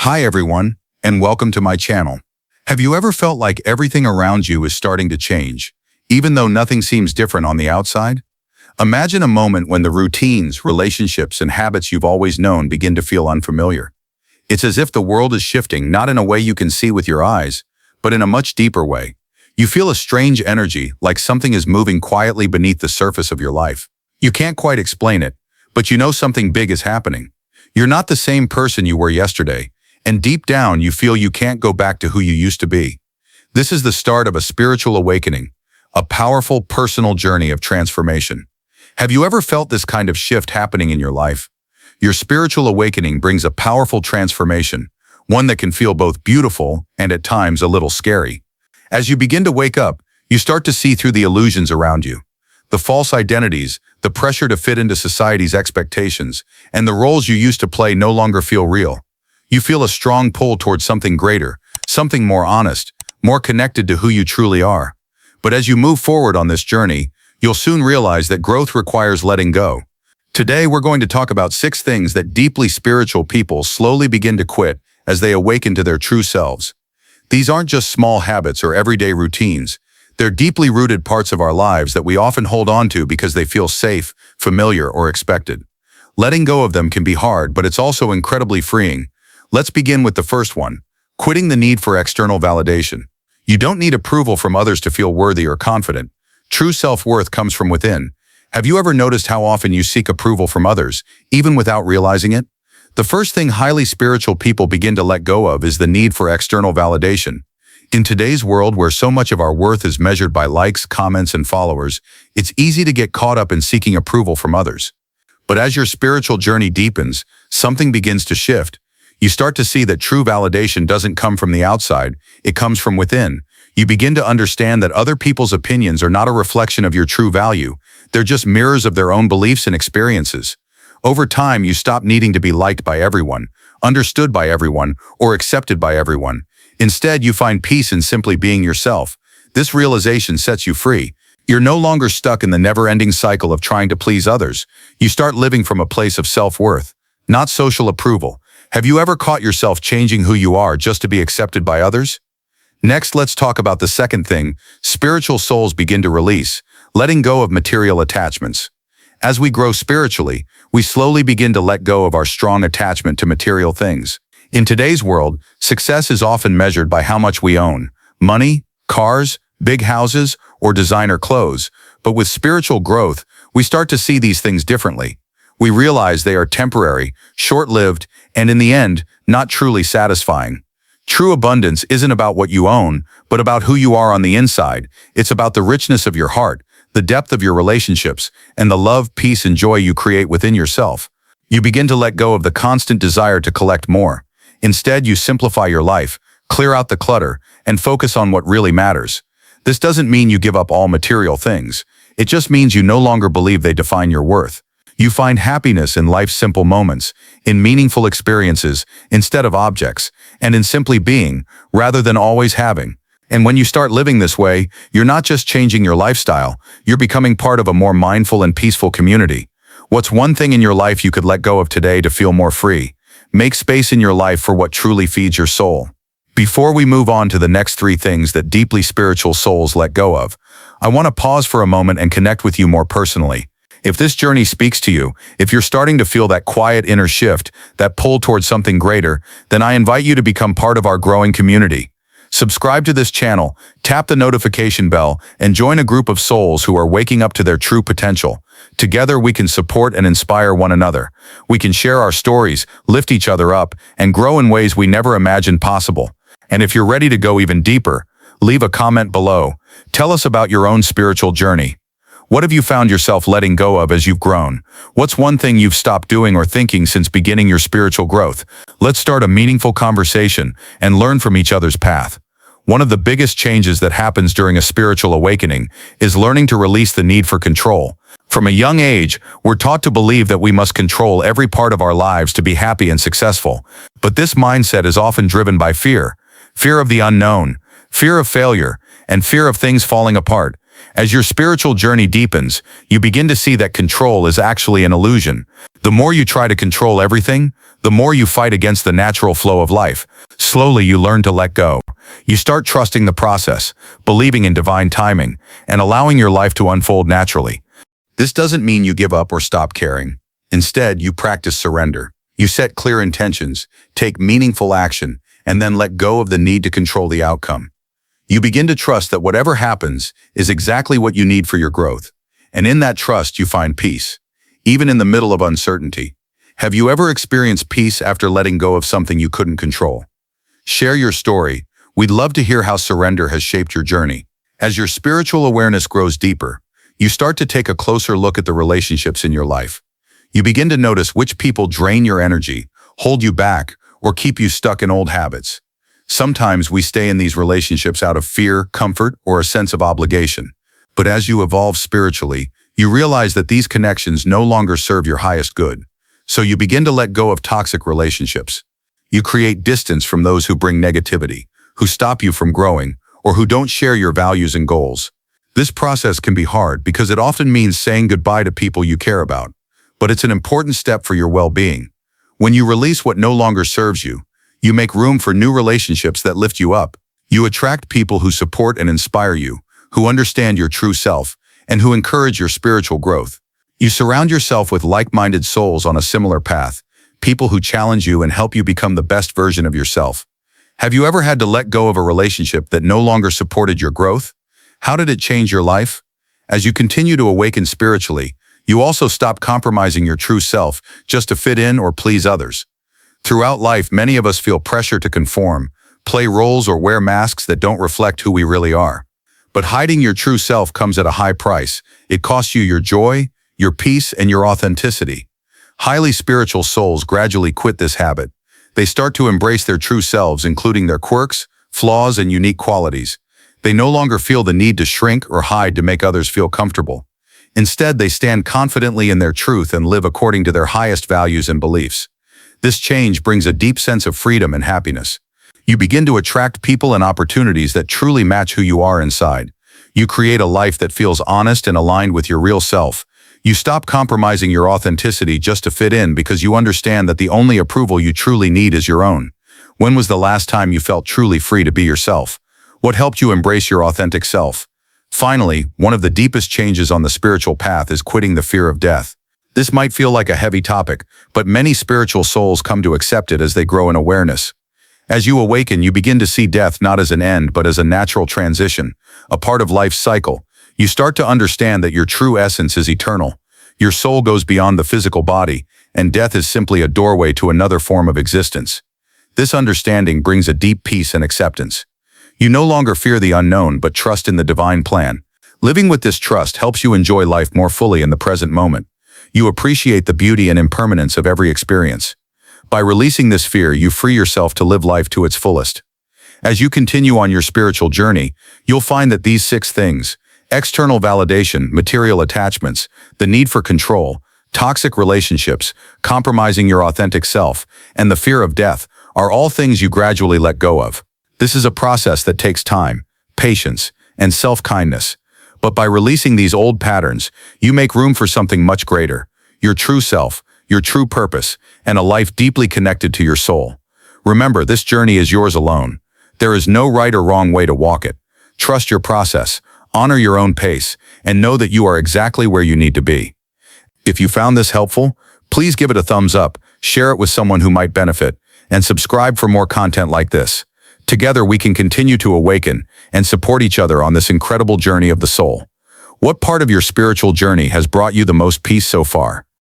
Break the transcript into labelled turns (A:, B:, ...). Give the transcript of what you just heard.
A: Hi everyone, and welcome to my channel. Have you ever felt like everything around you is starting to change, even though nothing seems different on the outside? Imagine a moment when the routines, relationships, and habits you've always known begin to feel unfamiliar. It's as if the world is shifting, not in a way you can see with your eyes, but in a much deeper way. You feel a strange energy, like something is moving quietly beneath the surface of your life. You can't quite explain it, but you know something big is happening. You're not the same person you were yesterday, and deep down you feel you can't go back to who you used to be. This is the start of a spiritual awakening, a powerful personal journey of transformation. Have you ever felt this kind of shift happening in your life? Your spiritual awakening brings a powerful transformation, one that can feel both beautiful and at times a little scary. As you begin to wake up, you start to see through the illusions around you. The false identities, the pressure to fit into society's expectations, and the roles you used to play no longer feel real. You feel a strong pull towards something greater, something more honest, more connected to who you truly are. But as you move forward on this journey, you'll soon realize that growth requires letting go. Today, we're going to talk about 6 things that deeply spiritual people slowly begin to quit as they awaken to their true selves. These aren't just small habits or everyday routines. They're deeply rooted parts of our lives that we often hold on to because they feel safe, familiar, or expected. Letting go of them can be hard, but it's also incredibly freeing. Let's begin with the first one, quitting the need for external validation. You don't need approval from others to feel worthy or confident. True self-worth comes from within. Have you ever noticed how often you seek approval from others, even without realizing it? The first thing highly spiritual people begin to let go of is the need for external validation. In today's world where so much of our worth is measured by likes, comments, and followers, it's easy to get caught up in seeking approval from others. But as your spiritual journey deepens, something begins to shift. You start to see that true validation doesn't come from the outside, it comes from within. You begin to understand that other people's opinions are not a reflection of your true value. They're just mirrors of their own beliefs and experiences. Over time, you stop needing to be liked by everyone, understood by everyone, or accepted by everyone. Instead, you find peace in simply being yourself. This realization sets you free. You're no longer stuck in the never-ending cycle of trying to please others. You start living from a place of self-worth, not social approval. Have you ever caught yourself changing who you are just to be accepted by others? Next, let's talk about the second thing spiritual souls begin to release, letting go of material attachments. As we grow spiritually, we slowly begin to let go of our strong attachment to material things. In today's world, success is often measured by how much we own: money, cars, big houses, or designer clothes. But with spiritual growth, we start to see these things differently. We realize they are temporary, short-lived, and in the end, not truly satisfying. True abundance isn't about what you own, but about who you are on the inside. It's about the richness of your heart, the depth of your relationships, and the love, peace, and joy you create within yourself. You begin to let go of the constant desire to collect more. Instead, you simplify your life, clear out the clutter, and focus on what really matters. This doesn't mean you give up all material things. It just means you no longer believe they define your worth. You find happiness in life's simple moments, in meaningful experiences instead of objects, and in simply being rather than always having. And when you start living this way, you're not just changing your lifestyle, you're becoming part of a more mindful and peaceful community. What's one thing in your life you could let go of today to feel more free? Make space in your life for what truly feeds your soul. Before we move on to the next 3 things that deeply spiritual souls let go of, I want to pause for a moment and connect with you more personally. If this journey speaks to you, if you're starting to feel that quiet inner shift, that pull towards something greater, then I invite you to become part of our growing community. Subscribe to this channel, tap the notification bell, and join a group of souls who are waking up to their true potential. Together we can support and inspire one another. We can share our stories, lift each other up, and grow in ways we never imagined possible. And if you're ready to go even deeper, leave a comment below. Tell us about your own spiritual journey. What have you found yourself letting go of as you've grown? What's one thing you've stopped doing or thinking since beginning your spiritual growth? Let's start a meaningful conversation and learn from each other's path. One of the biggest changes that happens during a spiritual awakening is learning to release the need for control. From a young age, we're taught to believe that we must control every part of our lives to be happy and successful. But this mindset is often driven by fear. Fear of the unknown, fear of failure, and fear of things falling apart. As your spiritual journey deepens, you begin to see that control is actually an illusion. The more you try to control everything, the more you fight against the natural flow of life. Slowly you learn to let go. You start trusting the process, believing in divine timing, and allowing your life to unfold naturally. This doesn't mean you give up or stop caring. Instead, you practice surrender. You set clear intentions, take meaningful action, and then let go of the need to control the outcome. You begin to trust that whatever happens is exactly what you need for your growth. And in that trust, you find peace, even in the middle of uncertainty. Have you ever experienced peace after letting go of something you couldn't control? Share your story. We'd love to hear how surrender has shaped your journey. As your spiritual awareness grows deeper, you start to take a closer look at the relationships in your life. You begin to notice which people drain your energy, hold you back, or keep you stuck in old habits. Sometimes we stay in these relationships out of fear, comfort, or a sense of obligation. But as you evolve spiritually, you realize that these connections no longer serve your highest good. So you begin to let go of toxic relationships. You create distance from those who bring negativity, who stop you from growing, or who don't share your values and goals. This process can be hard because it often means saying goodbye to people you care about. But it's an important step for your well-being. When you release what no longer serves you, you make room for new relationships that lift you up. You attract people who support and inspire you, who understand your true self, and who encourage your spiritual growth. You surround yourself with like-minded souls on a similar path, people who challenge you and help you become the best version of yourself. Have you ever had to let go of a relationship that no longer supported your growth? How did it change your life? As you continue to awaken spiritually, you also stop compromising your true self just to fit in or please others. Throughout life, many of us feel pressure to conform, play roles, or wear masks that don't reflect who we really are. But hiding your true self comes at a high price. It costs you your joy, your peace, and your authenticity. Highly spiritual souls gradually quit this habit. They start to embrace their true selves, including their quirks, flaws, and unique qualities. They no longer feel the need to shrink or hide to make others feel comfortable. Instead, they stand confidently in their truth and live according to their highest values and beliefs. This change brings a deep sense of freedom and happiness. You begin to attract people and opportunities that truly match who you are inside. You create a life that feels honest and aligned with your real self. You stop compromising your authenticity just to fit in because you understand that the only approval you truly need is your own. When was the last time you felt truly free to be yourself? What helped you embrace your authentic self? Finally, one of the deepest changes on the spiritual path is quitting the fear of death. This might feel like a heavy topic, but many spiritual souls come to accept it as they grow in awareness. As you awaken, you begin to see death not as an end, but as a natural transition, a part of life's cycle. You start to understand that your true essence is eternal. Your soul goes beyond the physical body, and death is simply a doorway to another form of existence. This understanding brings a deep peace and acceptance. You no longer fear the unknown, but trust in the divine plan. Living with this trust helps you enjoy life more fully in the present moment. You appreciate the beauty and impermanence of every experience. By releasing this fear, you free yourself to live life to its fullest. As you continue on your spiritual journey, you'll find that these 6 things, external validation, material attachments, the need for control, toxic relationships, compromising your authentic self, and the fear of death, are all things you gradually let go of. This is a process that takes time, patience, and self-kindness. But by releasing these old patterns, you make room for something much greater, your true self, your true purpose, and a life deeply connected to your soul. Remember, this journey is yours alone. There is no right or wrong way to walk it. Trust your process, honor your own pace, and know that you are exactly where you need to be. If you found this helpful, please give it a thumbs up, share it with someone who might benefit, and subscribe for more content like this. Together we can continue to awaken and support each other on this incredible journey of the soul. What part of your spiritual journey has brought you the most peace so far?